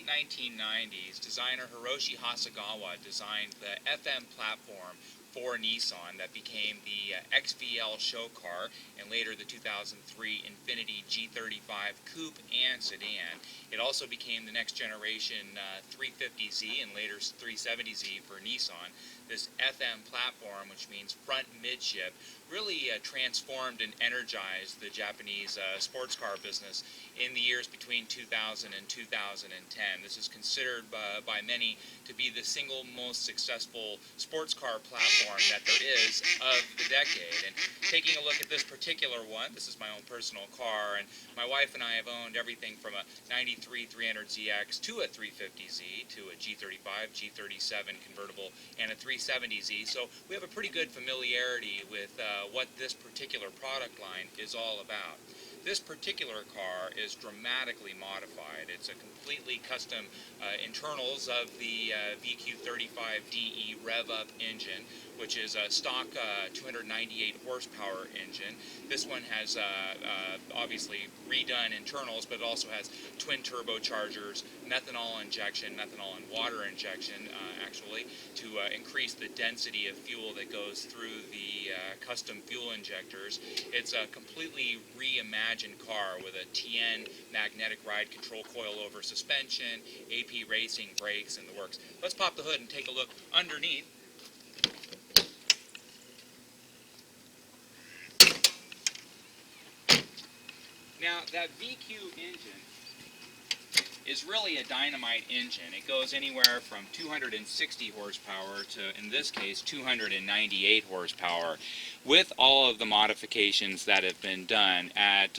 late 1990s, designer Hiroshi Hasegawa designed the FM platform for Nissan that became the XVL show car and later the 2003 Infiniti G35 coupe and sedan. It also became the next generation 350Z and later 370Z for Nissan. This FM platform, which means front midship, really transformed and energized the Japanese sports car business in the years between 2000 and 2010. This is considered by many to be the single most successful sports car platform that there is of the decade. And taking a look at this particular one, this is my own personal car, and my wife and I have owned everything from a 93 300ZX to a 350Z to a G35, G37 convertible, and a 370Z. So we have a pretty good familiarity with what this particular product line is all about. This particular car is dramatically modified. It's a completely custom internals of the VQ35DE rev-up engine, which is a stock 298 horsepower engine. This one has obviously redone internals, but it also has twin turbochargers, methanol injection, methanol and water injection actually, to increase the density of fuel that goes through the custom fuel injectors. It's a completely reimagined car with a TN magnetic ride control coil-over suspension, AP racing brakes, and the works. Let's pop the hood and take a look underneath. Now, that VQ engine is really a dynamite engine. It goes anywhere from 260 horsepower to, in this case, 298 horsepower, with all of the modifications that have been done at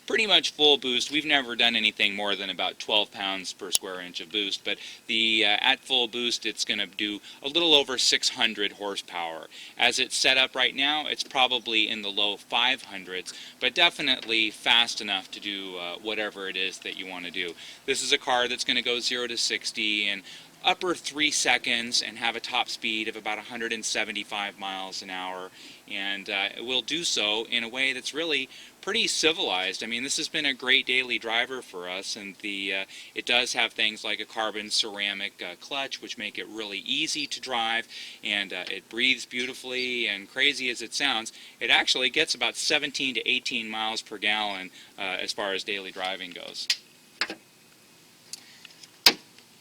pretty much full boost. We've never done anything more than about 12 pounds per square inch of boost, but the at full boost it's going to do a little over 600 horsepower. As it's set up right now, it's probably in the low 500s, but definitely fast enough to do whatever it is that you want to do. This is a car that's going to go 0 to 60 in upper 3 seconds and have a top speed of about 175 miles an hour, and it will do so in a way that's really pretty civilized. I mean, this has been a great daily driver for us, and it does have things like a carbon ceramic clutch, which make it really easy to drive, and it breathes beautifully, and crazy as it sounds, it actually gets about 17 to 18 miles per gallon as far as daily driving goes.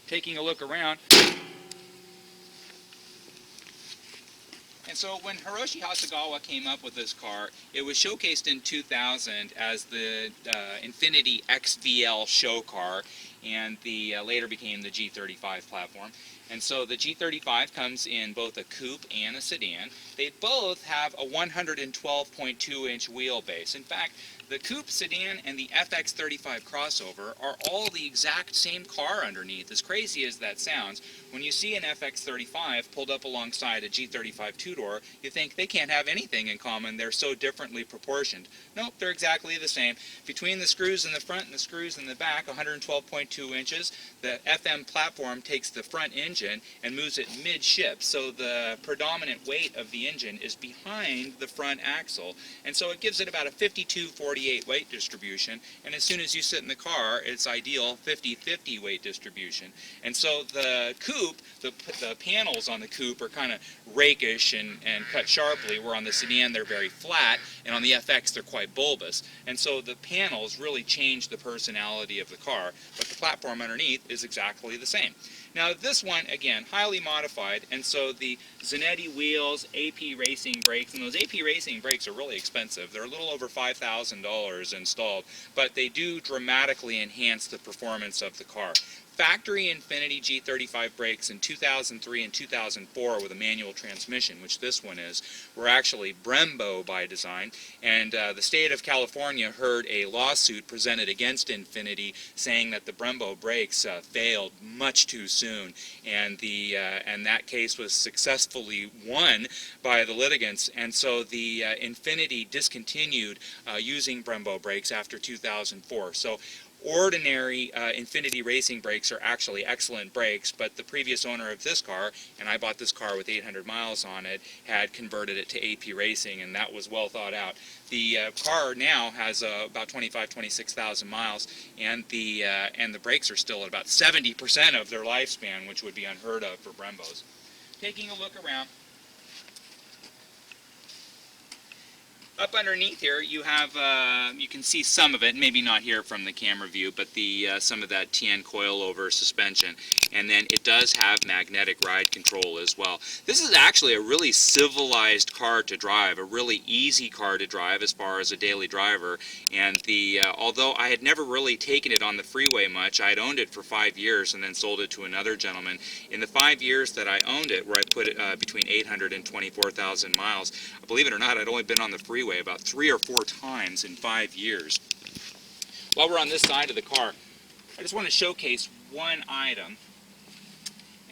Taking a look around, and so when Hiroshi Hasegawa came up with this car, it was showcased in 2000 as the Infiniti XVL show car, and the later became the G35 platform. And so the G35 comes in both a coupe and a sedan. They both have a 112.2-inch wheelbase. In fact, the coupe, sedan, and the FX35 crossover are all the exact same car underneath. As crazy as that sounds, when you see an FX35 pulled up alongside a G35 two-door, you think they can't have anything in common. They're so differently proportioned. Nope, they're exactly the same. Between the screws in the front and the screws in the back, 112.2 inches, the FM platform takes the front engine and moves it midship, so the predominant weight of the engine is behind the front axle, and so it gives it about a 52-48 weight distribution, and as soon as you sit in the car, it's ideal 50-50 weight distribution. And so the coupe, the panels on the coupe are kind of rakish and cut sharply, where on the sedan they're very flat, and on the FX they're quite bulbous, and so the panels really change the personality of the car, but the platform underneath is exactly the same. Now this one, again, highly modified, and so the Zanetti wheels, AP racing brakes, and those AP racing brakes are really expensive. They're a little over $5,000 installed, but they do dramatically enhance the performance of the car. Factory Infiniti G35 brakes in 2003 and 2004 with a manual transmission, which this one is, were actually Brembo by design, and the state of California heard a lawsuit presented against Infiniti saying that the Brembo brakes failed much too soon, and that case was successfully won by the litigants, and so the Infiniti discontinued using Brembo brakes after 2004. So Ordinary Infiniti racing brakes are actually excellent brakes, but the previous owner of this car, and I bought this car with 800 miles on it, had converted it to AP racing, and that was well thought out. The car now has about 26,000 miles, and the brakes are still at about 70% of their lifespan, which would be unheard of for Brembos. Taking a look around, up underneath here, you have you can see some of it, maybe not here from the camera view, but the some of that TN coilover suspension, and then it does have magnetic ride control as well. This is actually a really civilized car to drive, a really easy car to drive as far as a daily driver. And although I had never really taken it on the freeway much, I had owned it for 5 years and then sold it to another gentleman. In the 5 years that I owned it, where I put it between 800 and 24,000 miles, believe it or not, I'd only been on the freeway about 3 or 4 times in 5 years. While we're on this side of the car, I just want to showcase one item,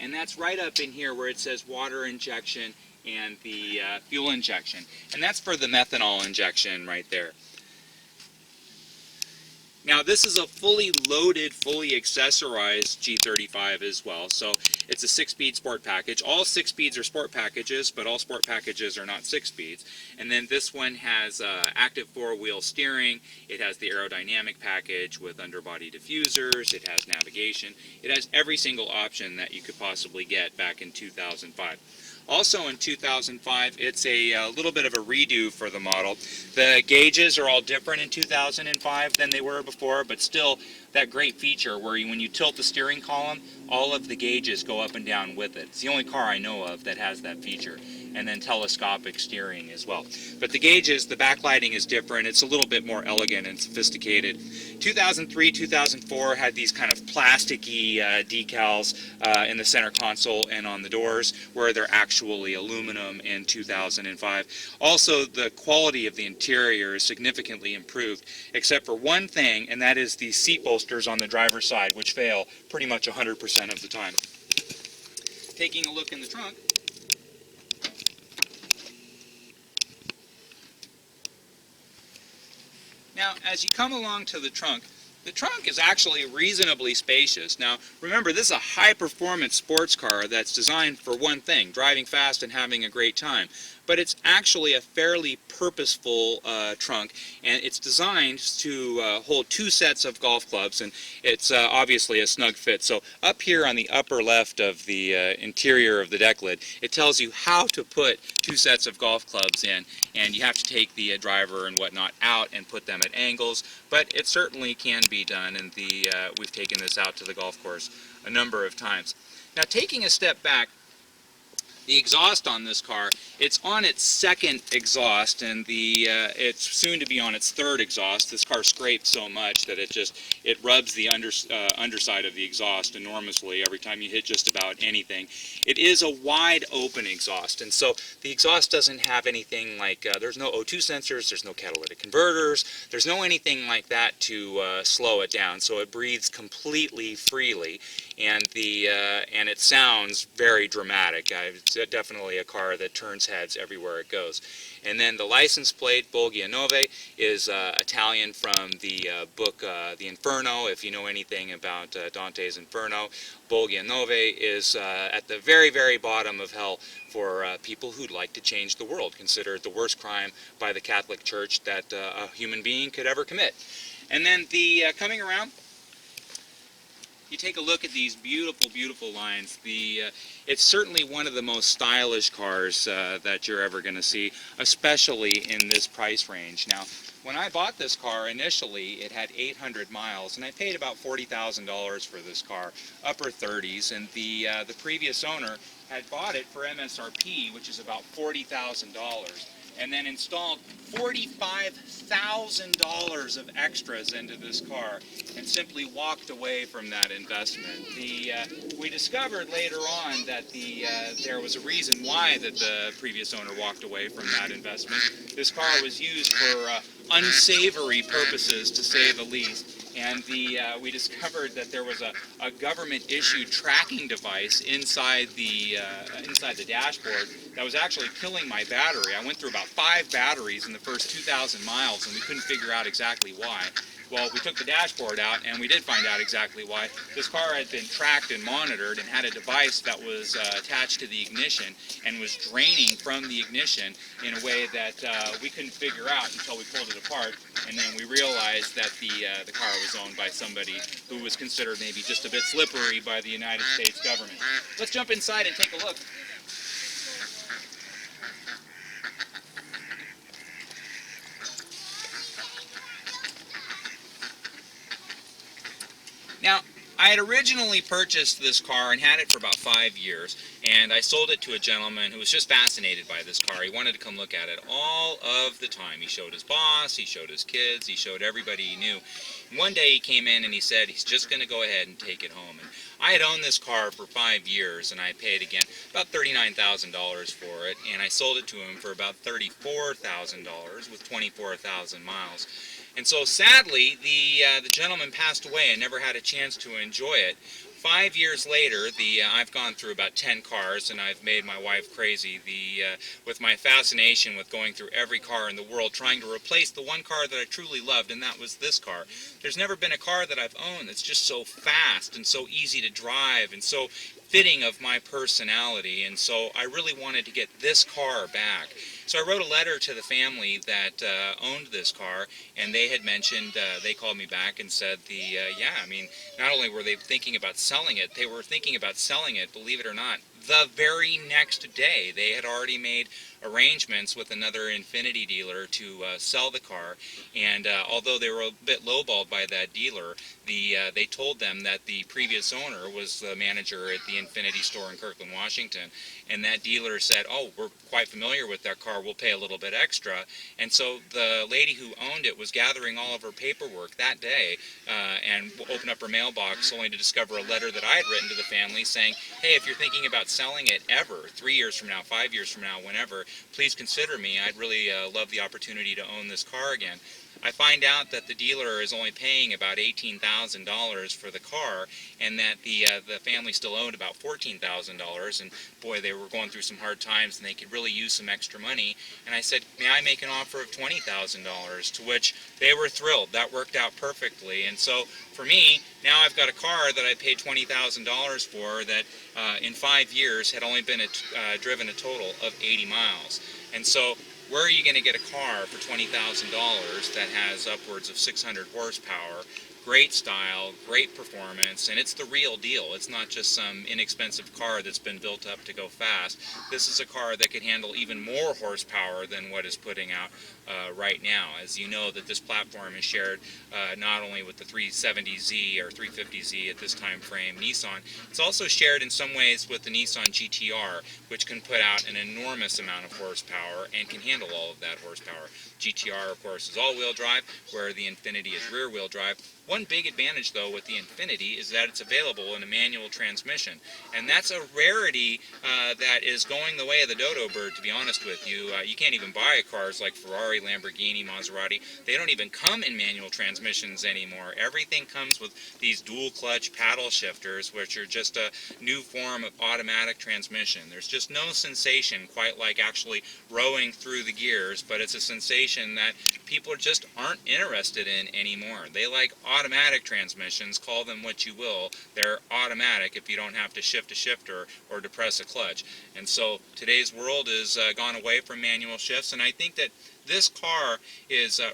and that's right up in here where it says water injection and the fuel injection, and that's for the methanol injection right there. Now this is a fully loaded, fully accessorized G35 as well, so it's a 6-speed sport package. All 6 speeds are sport packages, but all sport packages are not 6 speeds. And then this one has active 4-wheel steering, it has the aerodynamic package with underbody diffusers, it has navigation, it has every single option that you could possibly get back in 2005. Also in 2005, it's a little bit of a redo for the model. The gauges are all different in 2005 than they were before, but still that great feature where when you tilt the steering column, all of the gauges go up and down with it. It's the only car I know of that has that feature. And then telescopic steering as well. But the gauges, the backlighting is different. It's a little bit more elegant and sophisticated. 2003, 2004 had these kind of plasticky decals in the center console and on the doors, where they're actually aluminum in 2005. Also, the quality of the interior is significantly improved, except for one thing, and that is the seat bolsters on the driver's side, which fail pretty much 100% of the time. Taking a look in the trunk, now, as you come along to the trunk is actually reasonably spacious. Now, remember, this is a high-performance sports car that's designed for one thing, driving fast and having a great time. But it's actually a fairly purposeful trunk, and it's designed to hold 2 sets of golf clubs, and it's obviously a snug fit. So up here on the upper left of the interior of the deck lid, it tells you how to put 2 sets of golf clubs in, and you have to take the driver and whatnot out and put them at angles, but it certainly can be done, and we've taken this out to the golf course a number of times. Now, taking a step back, the exhaust on this car, it's on its 2nd exhaust, and it's soon to be on its 3rd exhaust. This car scrapes so much that it rubs the underside of the exhaust enormously every time you hit just about anything. It is a wide open exhaust, and so the exhaust doesn't have anything like, there's no O2 sensors, there's no catalytic converters, there's no anything like that to slow it down, so it breathes completely freely, and it sounds very dramatic. It's definitely a car that turns heads everywhere it goes. And then the license plate, Bolgia Nove, is Italian from the book The Inferno. If you know anything about Dante's Inferno, Bolgia Nove is at the very, very bottom of hell for people who'd like to change the world, considered the worst crime by the Catholic Church that a human being could ever commit. And then coming around, you take a look at these beautiful, beautiful lines. It's certainly one of the most stylish cars that you're ever going to see, especially in this price range. Now, when I bought this car initially, it had 800 miles, and I paid about $40,000 for this car, upper 30s, and the previous owner had bought it for MSRP, which is about $40,000. And then installed $45,000 of extras into this car and simply walked away from that investment. We discovered later on that there was a reason why that the previous owner walked away from that investment. This car was used for unsavory purposes, to say the least. And we discovered that there was a government-issued tracking device inside the dashboard that was actually killing my battery. I went through about 5 batteries in the first 2,000 miles, and we couldn't figure out exactly why. Well, we took the dashboard out, and we did find out exactly why. This car had been tracked and monitored and had a device that was attached to the ignition and was draining from the ignition in a way that we couldn't figure out until we pulled it apart. And then we realized that the car was owned by somebody who was considered maybe just a bit slippery by the United States government. Let's jump inside and take a look. Now, I had originally purchased this car and had it for about 5 years, and I sold it to a gentleman who was just fascinated by this car. He wanted to come look at it all of the time. He showed his boss, he showed his kids, he showed everybody he knew. And one day he came in and he said he's just going to go ahead and take it home. And I had owned this car for 5 years, and I paid, again, about $39,000 for it, and I sold it to him for about $34,000 with 24,000 miles. And so sadly, the gentleman passed away and never had a chance to enjoy it. 5 years later, I've gone through about 10 cars, and I've made my wife crazy with my fascination with going through every car in the world, trying to replace the one car that I truly loved, and that was this car. There's never been a car that I've owned that's just so fast and so easy to drive and so fitting of my personality, and so I really wanted to get this car back. So I wrote a letter to the family that owned this car, and they had mentioned, they called me back and said, yeah, I mean, not only were they thinking about selling it, they were thinking about selling it, believe it or not, the very next day. They had already made arrangements with another Infiniti dealer to sell the car, and although they were a bit lowballed by that dealer, they told them that the previous owner was the manager at the Infiniti store in Kirkland, Washington, and that dealer said, oh, we're quite familiar with that car, we'll pay a little bit extra. And so the lady who owned it was gathering all of her paperwork that day and opened up her mailbox only to discover a letter that I had written to the family saying, hey, if you're thinking about selling it ever, 3 years from now, 5 years from now, whenever, please consider me. I'd really love the opportunity to own this car again. I find out that the dealer is only paying about $18,000 for the car, and that the family still owed about $14,000, and boy, they were going through some hard times and they could really use some extra money. And I said, may I make an offer of $20,000, to which they were thrilled. That worked out perfectly. And so for me, now I've got a car that I paid $20,000 for that in 5 years had only been driven a total of 80 miles. And so where are you going to get a car for $20,000 that has upwards of 600 horsepower, great style, great performance, and it's the real deal. It's not just some inexpensive car that's been built up to go fast. This is a car that can handle even more horsepower than what is putting out right now. As you know, that this platform is shared not only with the 370Z or 350Z at this time frame Nissan, it's also shared in some ways with the Nissan GTR, which can put out an enormous amount of horsepower and can handle all of that horsepower. GTR, of course, is all-wheel drive, where the Infiniti is rear-wheel drive. One big advantage, though, with the Infiniti is that it's available in a manual transmission, and that's a rarity that is going the way of the dodo bird, to be honest with you. You can't even buy cars like Ferrari, Lamborghini, Maserati. They don't even come in manual transmissions anymore. Everything comes with these dual-clutch paddle shifters, which are just a new form of automatic transmission. There's just no sensation quite like actually rowing through the gears, but it's a sensation that people just aren't interested in anymore. They like automatic transmissions, call them what you will. They're automatic if you don't have to shift a shifter or depress a clutch. And so today's world has gone away from manual shifts, and I think that this car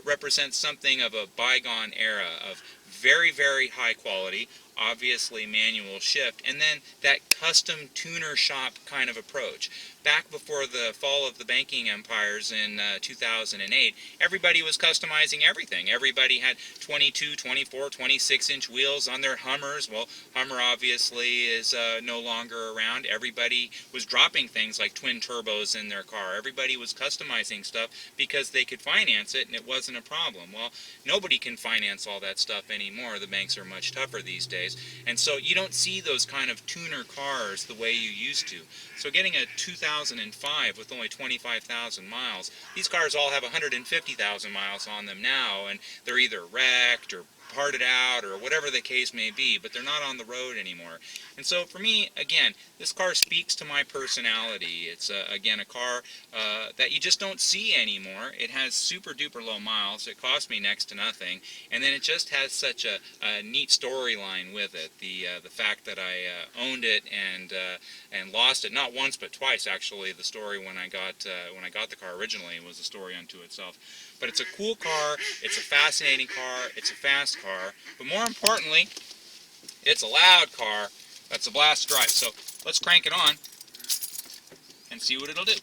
represents something of a bygone era of very, very high quality, obviously manual shift, and then that custom tuner shop kind of approach. Back before the fall of the banking empires in 2008, everybody was customizing everything. Everybody had 22, 24, 26-inch wheels on their Hummers. Well, Hummer obviously is no longer around. Everybody was dropping things like twin turbos in their car. Everybody was customizing stuff because they could finance it and it wasn't a problem. Well, nobody can finance all that stuff anymore. The banks are much tougher these days. And so you don't see those kind of tuner cars the way you used to. So getting a 2005 with only 25,000 miles, these cars all have 150,000 miles on them now, and they're either wrecked or parted out or whatever the case may be, but they're not on the road anymore. And so for me, again, this car speaks to my personality. It's, again, a car that you just don't see anymore. It has super duper low miles. It cost me next to nothing. And then it just has such a neat storyline with it. The fact that I owned it and lost it, not once but twice actually. The story when I got the car originally was a story unto itself. But it's a cool car, it's a fascinating car, it's a fast car, but more importantly, it's a loud car that's a blast to drive. So let's crank it on and see what it'll do.